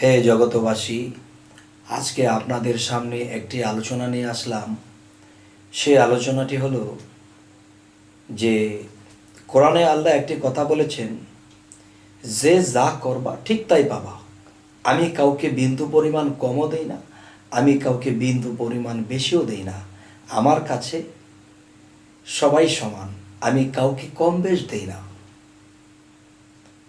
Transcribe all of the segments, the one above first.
হে জগতবাসী, আজকে আপনাদের সামনে একটি আলোচনা নিয়ে আসলাম। সেই আলোচনাটি হলো যে কোরআনে আল্লাহ একটি কথা বলেছেন, যে যা করবা ঠিক তাই পাবা। আমি কাউকে বিন্দু পরিমাণ কমও দেই না, আমি কাউকে বিন্দু পরিমাণ বেশিও দেই না। আমার কাছে সবাই সমান, আমি কাউকে কম বেশ দেই না।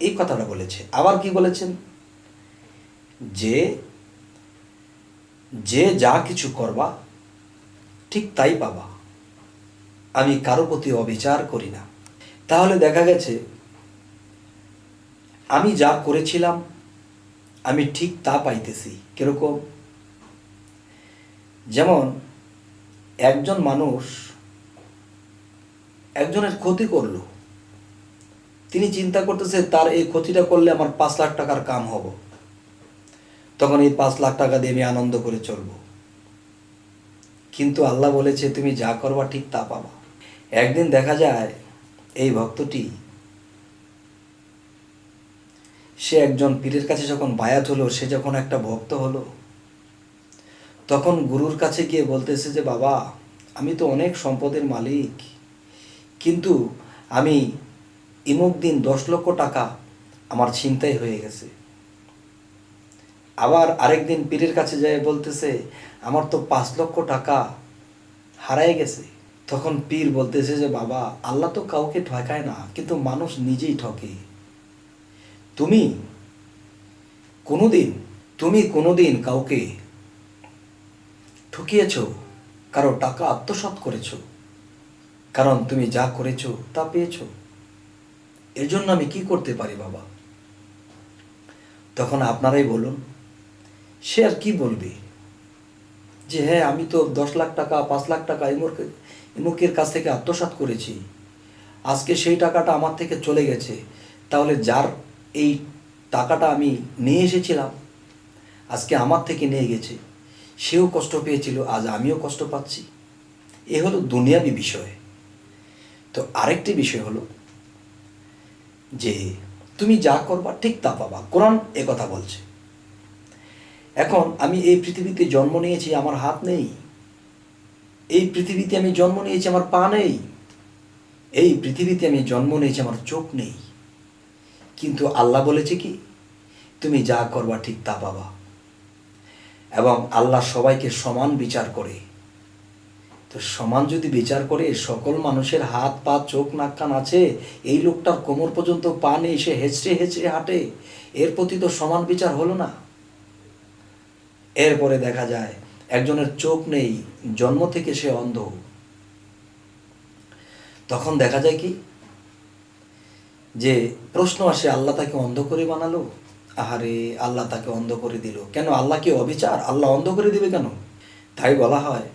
এই কথাটা বলেছে। আবার কি বলেছেন? যে যে যা কিছু করবা ঠিক তাই পাবা, আমি কারো প্রতি অবিচার করি না। তাহলে দেখা গেছে আমি যা করেছিলাম আমি ঠিক তা পাইতেছি। কিরকম? যেমন একজন মানুষ একজনের ক্ষতি করলো, তিনি চিন্তা করতেছে তার এই ক্ষতিটা করলে আমার 5 লাখ টাকার কাম হব, তখন এই 5 লাখ টাকা দিয়ে আমি আনন্দ করে চলবো। কিন্তু আল্লাহ বলেছে তুমি যা করবা ঠিক তা পাবা। একদিন দেখা যায় এই ভক্তটি সে একজন পীরের কাছে যখন বায়াত হলো, সে যখন একটা ভক্ত হলো, তখন গুরুর কাছে গিয়ে বলতেছে যে বাবা, আমি তো অনেক সম্পদের মালিক, কিন্তু আমি ইমুক দিন 10 লক্ষ টাকা আমার ছিনতাই হয়ে গেছে। আবার আরেকদিন পীরের কাছে যায় বলতেছে আমার তো 5 লক্ষ টাকা হারায় গেছে। তখন পীর বলতেছে যে বাবা, আল্লাহ তো কাউকে ঠকায় না, কিন্তু মানুষ নিজেই ঠকে। তুমি কোনোদিন তুমি কোনোদিন কাউকে ঠকিয়েছ, কারো টাকা আত্মসাৎ করেছ? কারণ তুমি যা করেছো তা পেয়েছো। এর জন্য আমি কি করতে পারি বাবা? তখন আপনারাই বলুন, সে আর কি বলবে? যে হ্যাঁ, আমি তো 10 লাখ টাকা 5 লাখ টাকা ইমুকের কাছ থেকে আত্মসাৎ করেছি, আজকে সেই টাকাটা আমার থেকে চলে গেছে। তাহলে যার এই টাকাটা আমি নিয়ে এসেছিলাম, আজকে আমার থেকে নিয়ে গেছে, সেও কষ্ট পেয়েছিল, আজ আমিও কষ্ট পাচ্ছি। এ হলো দুনিয়াবি বিষয়। তো আরেকটি বিষয় হলো যে তুমি যা করবা ঠিক তা পাবা। কোরআন কথা বলছে। এখন আমি এই পৃথিবীতে জন্ম নিয়েছি, আমার হাত নেই। এই পৃথিবীতে আমি জন্ম নিয়েছি, আমার পা নেই। এই পৃথিবীতে আমি জন্ম নিয়েছি, আমার চোখ নেই। কিন্তু আল্লাহ বলেছে কি, তুমি যা করবা ঠিক তা পাবা। এবং আল্লাহ সবাইকে সমান বিচার করে। তো সমান যদি বিচার করে, সকল মানুষের হাত পা চোখ নাক কান আছে, এই লোকটার কোমর পর্যন্ত পা নেই, সে হেঁচড়ে হেঁচড়ে হাঁটে, এর প্রতি তো সমান বিচার হলো না। এরপরে দেখা যায় একজনের চোখ নেই, জন্ম থেকে সে অন্ধ। তখন দেখা যায় কি, যে প্রশ্ন আসে আল্লাহ তাকে অন্ধ করে বানালো। আহারে, আল্লাহ তাকে অন্ধ করে দিল কেন? আল্লাহ কি অবিচার? আল্লাহ অন্ধ করে দিবে কেন? তাই বলা হয়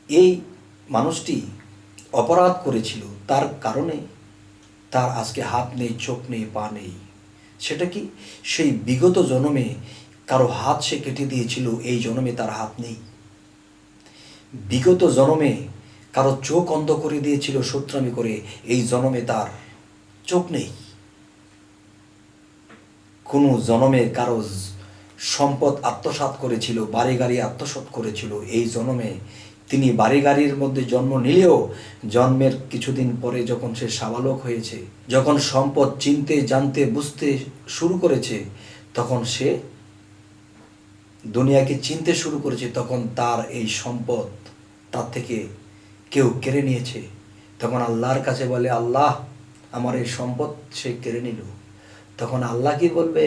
এই মানুষটি অপরাধ করেছিল, তার কারণে তার আজকে হাত নেই, চোখ নেই, পা নেই। সেটা কি? সেই বিগত জন্মে কারো হাত সে কেটে দিয়েছিল, এই জন্মে তার হাত নেই। বিগত জন্মে কারো চোখ অন্ধ করে দিয়েছিল সূত্রামি করে, এই জন্মে তার চোখ নেই। কোনো জন্মে কারো সম্পদ আত্মসাৎ করেছিল, বাড়ি গাড়ি আত্মসাৎ করেছিল, এই জন্মে তিনি বাড়ি গাড়ির মধ্যে জন্ম নিলেও জন্মের কিছুদিন পরে যখন সে সাবালক হয়েছে, যখন সম্পদ চিনতে জানতে বুঝতে শুরু করেছে, তখন সে দুনিয়াকে চিনতে শুরু করেছে, তখন তার এই সম্পদ তার থেকে কেউ কেড়ে নিয়েছে। তখন আল্লাহর কাছে বলে, আল্লাহ আমার এই সম্পদ সে কেড়ে নিল। তখন আল্লাহ কি বলবে?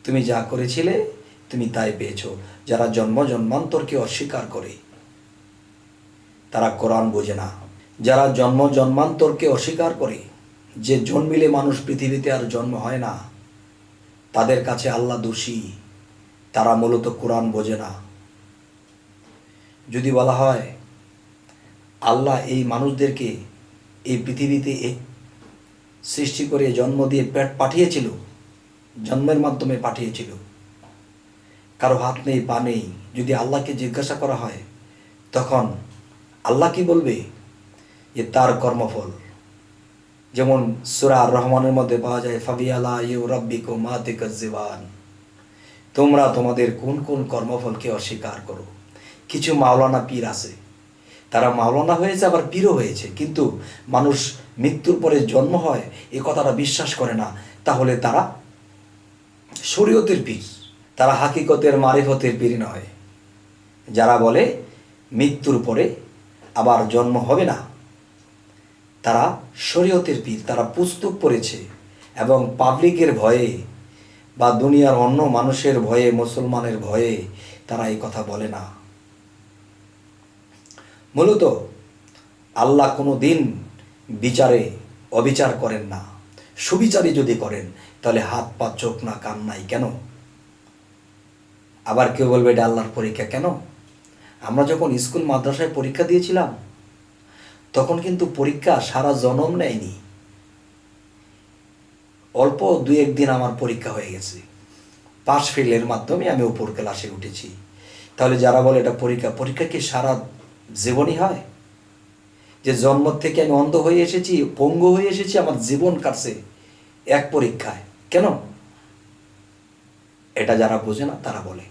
তুমি যা করেছিলে তুমি তাই পেয়েছো। যারা জন্ম জন্মান্তরকে অস্বীকার করে তারা কোরআন বোঝে না। যারা জন্ম জন্মান্তরকে অস্বীকার করে, যে জন্মিলে মানুষ পৃথিবীতে আর জন্ম হয় না, তাদের কাছে আল্লাহ দোষী। তারা মূলত কোরআন বোঝে না। যদি বলা হয় আল্লাহ এই মানুষদেরকে এই পৃথিবীতে সৃষ্টি করে জন্ম দিয়ে পেট পাঠিয়েছিল, জন্মের মাধ্যমে পাঠিয়েছিল, কারো হাত নেই পা নেই, যদি আল্লাহকে জিজ্ঞাসা করা হয়, তখন আল্লাহ কি বলবে? যে তার কর্মফল যেমন সূরা আর রহমানের মধ্যে পাওয়া যায়, ফাবিয়ালা ইউ রাব্বিকুমা তুকাজ্জিবান, তোমরা তোমাদের কোন কোন কর্মফলকে অস্বীকার করো। কিছু মাওলানা পীর আছে, তারা মাওলানা হয়েছে আবার পীরও হয়েছে, কিন্তু মানুষ মৃত্যুর পরে জন্ম হয় এ কথাটা বিশ্বাস করে না। তাহলে তারা শরীয়তের পীর, তারা হাকিকতের মারিফতের পীর নয়। যারা বলে মৃত্যুর পরে আবার জন্ম হবে না, তারা শরীয়তের পীর। তারা পুস্তক পড়েছে এবং পাবলিকের ভয়ে বা দুনিয়ার অন্য মানুষের ভয়ে, মুসলমানের ভয়ে তারা এই কথা বলে না। মূলত আল্লাহ কোনো দিন বিচারে অবিচার করেন না। সুবিচারই যদি করেন তাহলে হাত পা চোখ না কান নাই কেন? আবার কেউ বলবে এটা আল্লাহর পরীক্ষা। কেন? আমরা যখন স্কুল মাদ্রাসায় পরীক্ষা দিয়েছিলাম তখন কিন্তু পরীক্ষা সারা জনম নেয়নি, অল্প দু একদিন আমার পরীক্ষা হয়ে গেছে, পাস ফেলের মাধ্যমে আমি উপর ক্লাসে উঠেছি। তাহলে যারা বলে এটা পরীক্ষা, পরীক্ষা কি সারা জীবনই হয়? যে জন্ম থেকে আমি অন্ধ হয়ে এসেছি, পঙ্গু হয়ে এসেছি, আমার জীবন কাটছে এক পরীক্ষায়, কেন? এটা যারা বোঝে না তারা বলে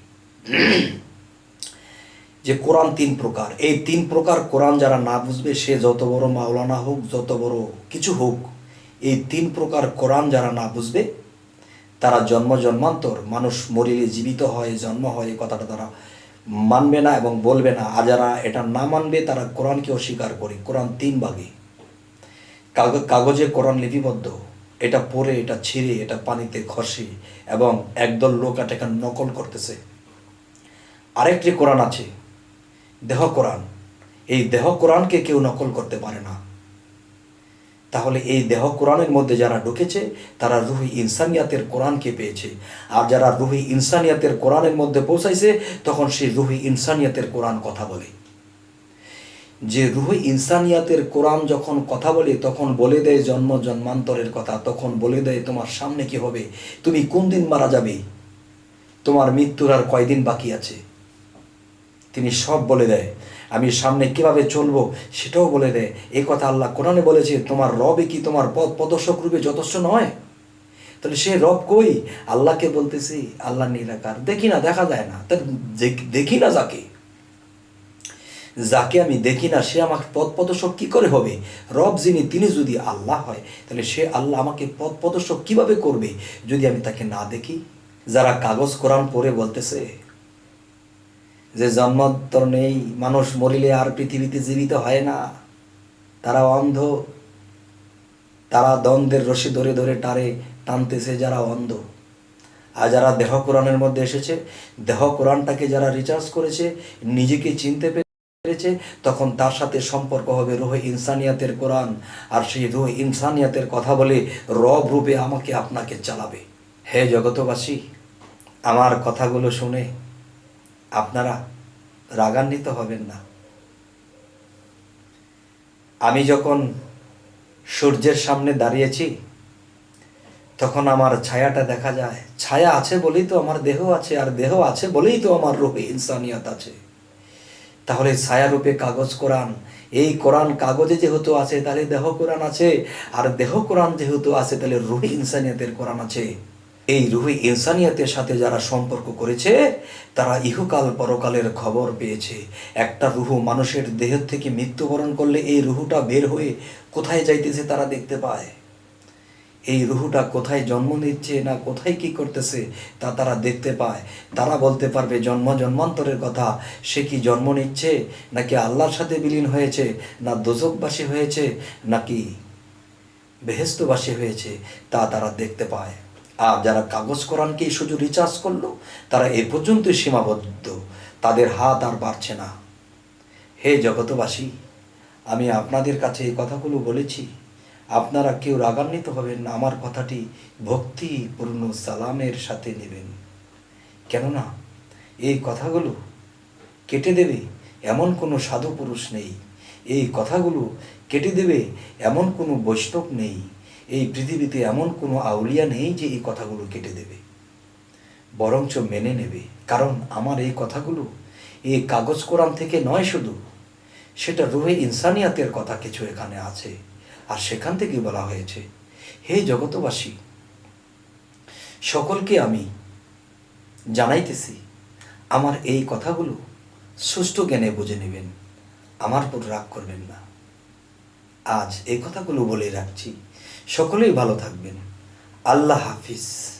যে কোরআন 3 প্রকার। এই 3 প্রকার কোরআন যারা না বুঝবে, সে যত বড় মাওলানা হোক, যত বড় কিছু হোক, এই 3 প্রকার কোরআন যারা না বুঝবে তারা জন্ম জন্মান্তর, মানুষ মরিলে জীবিত হয়, জন্ম হয়, এই কথাটা তারা মানবে না এবং বলবে না। আর যারা এটা না মানবে তারা কোরআনকে অস্বীকার করে। কোরআন 3 ভাগে, কাগজে কোরআন লিপিবদ্ধ, এটা পড়ে, এটা ছিঁড়ে, এটা পানিতে খসে এবং একদল লোক এটাকে নকল করতেছে। আরেকটি কোরআন আছে দেহ কোরআন, এই দেহ কোরআনকে কেউ নকল করতে পারে না। তাহলে এই দেহ কোরআনের মধ্যে যারা ঢুকেছে তারা রুহি ইনসানিয়াতের কোরআনকে পেয়েছে। আর যারা রুহি ইনসানিয়াতের কোরআনের মধ্যে পৌঁছাইছে তখন সেই রুহি ইনসানিয়াতের কোরআন কথা বলে। যে রুহি ইনসানিয়াতের কোরআন যখন কথা বলে তখন বলে দেয় জন্ম জন্মান্তরের কথা, তখন বলে দেয় তোমার সামনে কি হবে, তুমি কোন দিন মারা যাবে, তোমার মৃত্যুর আর কয়দিন বাকি আছে, তিনি সব বলে দেয়। আমি সামনে কিভাবে চলবো সেটাও বলে দেয়। এই কথা আল্লাহ কোরআনে বলেছে। তোমার রবে কি তোমার পথ প্রদর্শক রূপে যথেষ্ট নয়? তাহলে সে রব কই? আল্লাহকে বলতেছি আল্লাহ নিরাকার, দেখি না, দেখা যায় না। দেখি না যাকে আমি দেখি না সে আমাকে পথ প্রদর্শক কি করে হবে? রব যিনি, তিনি যদি আল্লাহ হয় তাহলে সে আল্লাহ আমাকে পথ প্রদর্শক কিভাবে করবে যদি আমি তাকে না দেখি? যারা কাগজ কোরআন পড়ে বলতেছে যে জন্মান্তর নেই, মানুষ মরিলে আর পৃথিবীতে জীবিত হয় না, তারা অন্ধ, তারা দ্বন্দ্বের রশি ধরে ধরে টানতেছে, যারা অন্ধ। আর যারা দেহ কোরআনের মধ্যে এসেছে, দেহ কোরআনটাকে যারা রিচার্জ করেছে, নিজেকে চিনতে পেরেছে, তখন তার সাথে সম্পর্ক হবে রুহে ইনসানিয়াতের কোরআন। আর সেই রুহে ইনসানিয়াতের কথা বলে রব রূপে আমাকে আপনাকে চালাবে। হে জগতবাসী, আমার কথাগুলো শুনে আপনারা রাগান্বিত হবেন না। আমি যখন সূর্যের সামনে দাঁড়িয়েছি তখন আমার ছায়াটা দেখা যায়। ছায়া আছে বলেই তো আমার দেহ আছে, আর দেহ আছে বলেই তো আমার রূপে ইনসানিয়াত আছে। তাহলে ছায়া রূপে কাগজ কোরআন, এই কোরআন কাগজে যেহেতু আছে তাহলে দেহ কোরআন আছে, আর দেহ কোরআন যেহেতু আছে তাহলে রুহি ইনসানিয়াতের কোরআন আছে। এই রুহি ইনসানিয়াতের সাথে যারা সম্পর্ক করেছে তারা ইহকাল পরকালের খবর পেয়েছে। একটা রুহু মানুষের দেহ থেকে মৃত্যুবরণ করলে এই রুহুটা বের হয়ে কোথায় যাইতেছে তারা দেখতে পায়। এই রুহুটা কোথায় জন্ম নিচ্ছে না কোথায় কি করতেছে তা তারা দেখতে পায়। তারা বলতে পারবে জন্ম জন্মান্তরের কথা, সে কি জন্ম নিচ্ছে নাকি আল্লাহর সাথে বিলীন হয়েছে, না দোজকবাসী হয়েছে নাকি বেহেস্তবাসী হয়েছে, তা তারা দেখতে পায়। আর যারা কাগজ কোরআনকেই শুধু রিচার্জ করলো তারা এ পর্যন্তই সীমাবদ্ধ, তাদের হাত আর বাড়ছে না। হে জগতবাসী, আমি আপনাদের কাছে এই কথাগুলো বলেছি, আপনারা কেউ রাগান্বিত হবেন না। আমার কথাটি ভক্তিপূর্ণ সালামের সাথে নেবেন, কেননা এই কথাগুলো কেটে দেবে এমন কোনো সাধু পুরুষ নেই, এই কথাগুলো কেটে দেবে এমন কোনো বৈষ্ণব নেই, এই পৃথিবীতে এমন কোনো আউলিয়া নেই যে এই কথাগুলো কেটে দেবে, বরঞ্চ মেনে নেবে। কারণ আমার এই কথাগুলো এই কাগজ কোরআন থেকে নয় শুধু, সেটা রুহে ইনসানিয়াতের কথা কিছু এখানে আছে। আর সেখান থেকে বলা হয়েছে, হে জগতবাসী, সকলকে আমি জানাইতেছি আমার এই কথাগুলো সুষ্ঠু জ্ঞানে বুঝে নেবেন, আমার উপর রাগ করবেন না। আজ এই কথাগুলো বলে রাখছি। সকলেই ভালো থাকবেন। আল্লাহ হাফিজ।